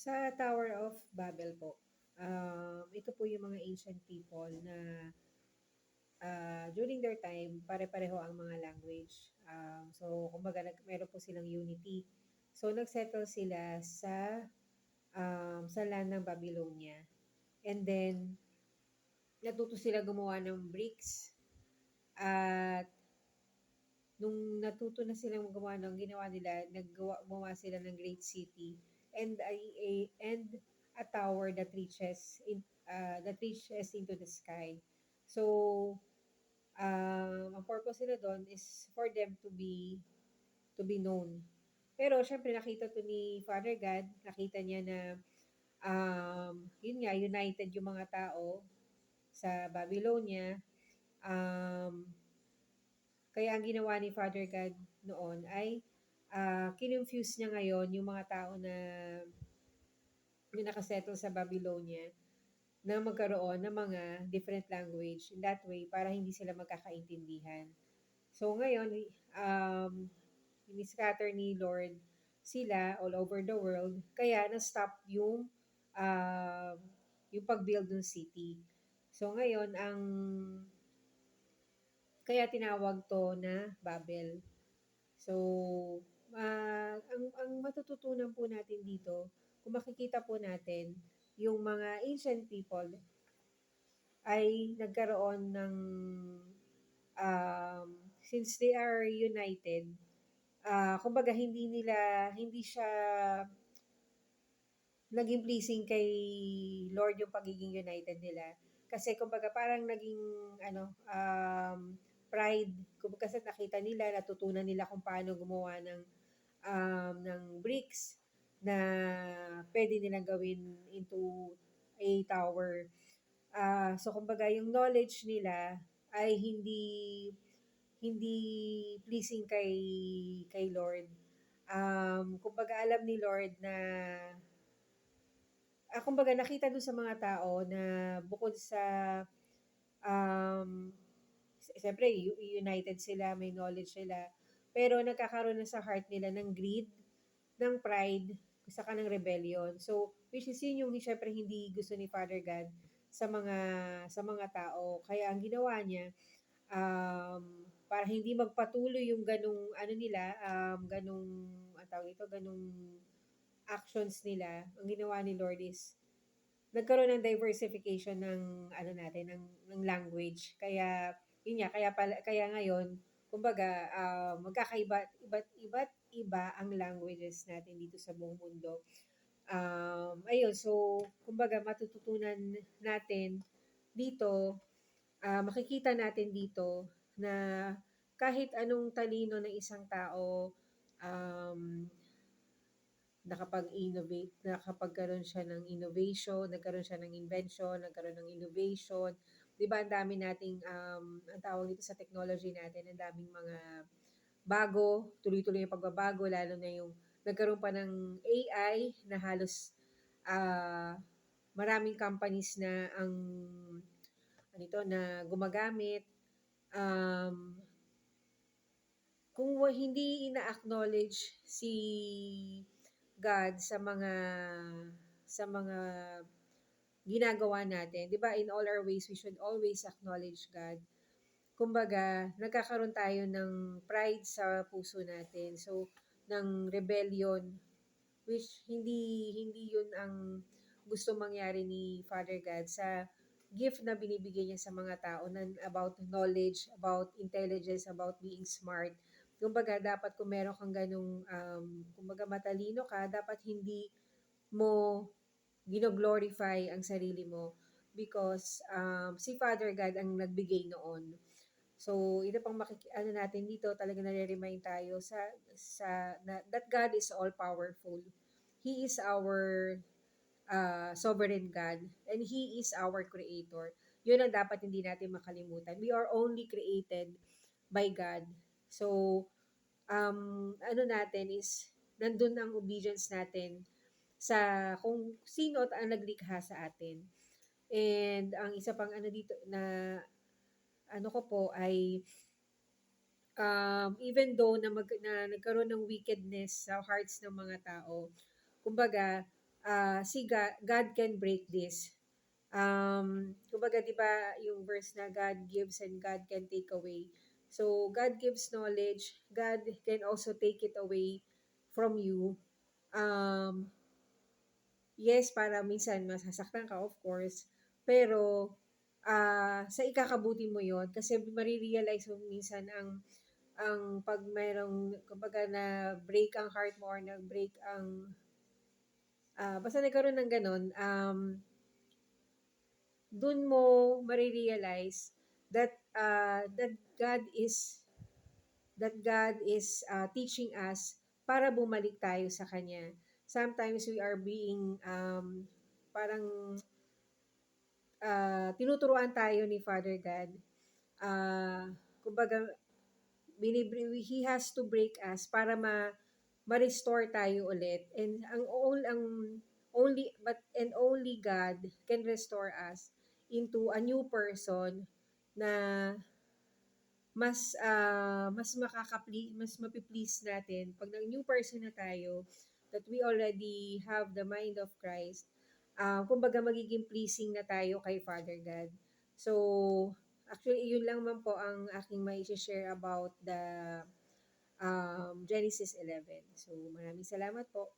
Sa Tower of Babel po, ito po yung mga ancient people na during their time, pare-pareho ang mga language. So, kumbaga, meron po silang unity. So, nagsettle sila sa land ng Babylonia. And then, natuto sila gumawa ng bricks. At nung natuto na silang gumawa ng ginawa nila, gumawa sila ng great city and a tower that reaches into the sky. So, ang purpose nila doon is for them to be known. Pero syempre nakita to ni Father God, nakita niya na yun nga, united yung mga tao sa Babylonia. Um, Kaya ang ginawa ni Father God noon ay kinonfuse niya ngayon yung mga tao na yung nakasettle sa Babylonia na magkaroon ng mga different language in that way para hindi sila magkakaintindihan. So ngayon, ini-scatter ni Lord sila all over the world kaya na-stop uh, yung pag-build ng city. So ngayon, kaya tinawag to na Babel. So, ang matututunan po natin dito, kung makikita po natin, yung mga ancient people ay nagkaroon ng, since they are united, kumbaga hindi siya naging pleasing kay Lord yung pagiging united nila. Kasi kumbaga parang naging pride. Kumbaga kasi nakita nila, natutunan nila kung paano gumawa ng bricks na pwede nilang gawin into a tower. So kumbaga yung knowledge nila ay hindi hindi pleasing kay Lord. Kumbaga alam ni Lord na kumbaga nakita dun sa mga tao na bukod sa um, siyempre united sila, may knowledge sila, pero nagkakaroon na sa heart nila ng greed, ng pride, saka ng rebellion. So, which is yun yung siyempre hindi gusto ni Father God sa mga tao. Kaya ang ginawa niya, para hindi magpatuloy yung ganung ano nila, ganung ang tawag ito, ganung actions nila, ang ginawa ni Lord is nagkaroon ng diversification ng ano natin ng language. Kaya yun nga kaya ngayon kumbaga iba't iba ang languages natin dito sa buong mundo. Ayun, so kumbaga matututunan natin dito, makikita natin dito na kahit anong talino ng isang tao, um, nakapagkaroon siya ng innovation, nagkaroon siya ng invention, nagkaroon ng innovation. 'Di ba ang dami nating ang tawag dito sa technology natin, ang daming mga bago, tuloy-tuloy yung pagbabago lalo na yung nagkaroon pa ng AI na halos ah, maraming companies na ang na gumagamit. Um, kung hindi ina-acknowledge si God sa mga ginagawa natin. 'Di ba, in all our ways, we should always acknowledge God. Kumbaga, nagkakaroon tayo ng pride sa puso natin. So, ng rebellion, which hindi yun ang gusto mangyari ni Father God sa gift na binibigay niya sa mga tao na about knowledge, about intelligence, about being smart. Kumbaga, dapat kung meron kang ganung, kumbaga matalino ka, dapat hindi mo gino-glorify ang sarili mo because si Father God ang nagbigay noon. So, ito pang ano natin dito, talaga nare-remind tayo that God is all powerful. He is our sovereign God and He is our creator. Yun ang dapat hindi natin makalimutan. We are only created by God. So, ano natin is, nandun ang obedience natin sa kung sino at ang naglikha sa atin. And ang isa pang ano dito na ano ko po ay even though na nagkaroon ng wickedness sa hearts ng mga tao, kumbaga see God can break this. Kumbaga 'di ba yung verse na God gives and God can take away. So God gives knowledge, God can also take it away from you. Um, yes, para minsan masasaktan ka of course, pero sa ikakabuti mo 'yon kasi marirealize mo minsan ang 'pag merong kumbaga na break ang heart mo or nag-break ang basta nagkaroon ng gano'n, dun mo marirealize that that God is teaching us para bumalik tayo sa Kanya. Sometimes we are being parang tinuturuan tayo ni Father God. Kumbaga, He has to break us para ma-restore tayo ulit. And ang only God can restore us into a new person na mas mapi-please natin 'pag nag new person na tayo, that we already have the mind of Christ, kumbaga magiging pleasing na tayo kay Father God. So, actually yun lang man po ang aking mai-she-share about the Genesis 11. So, maraming salamat po.